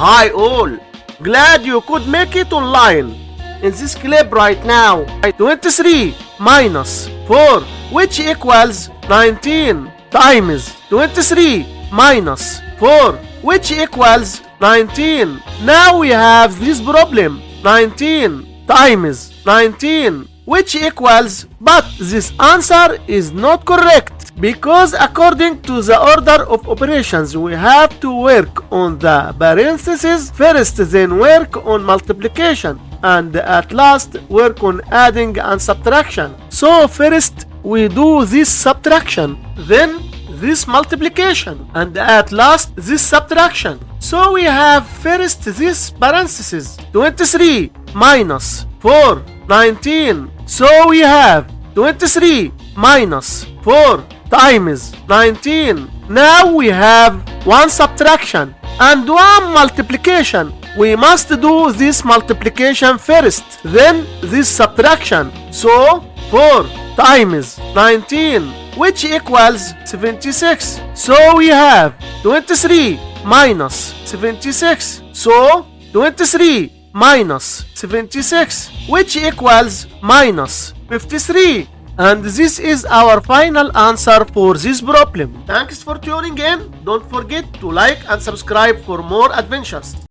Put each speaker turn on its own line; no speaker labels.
Hi all, glad you could make it online. In this clip right now, 23 minus 4, which equals 19, times 23 minus 4, which equals 19. Now we have this problem, 19 times 19, which equals, but this answer is not correct because according to the order of operations we have to work on the parentheses first, then work on multiplication, and at last work on adding and subtraction. So first we do this subtraction, then this multiplication, and at last this subtraction. So we have first this parentheses, 23 minus 4, 19. So we have 23 minus 4 times 19. Now we have one subtraction and one multiplication. We must do this multiplication first, then this subtraction. So 4 times 19, which equals 76. So we have 23 minus 76. So 23 minus 76, which equals minus 53. And this is our final answer for this problem. Thanks for tuning in. Don't forget to like and subscribe for more adventures.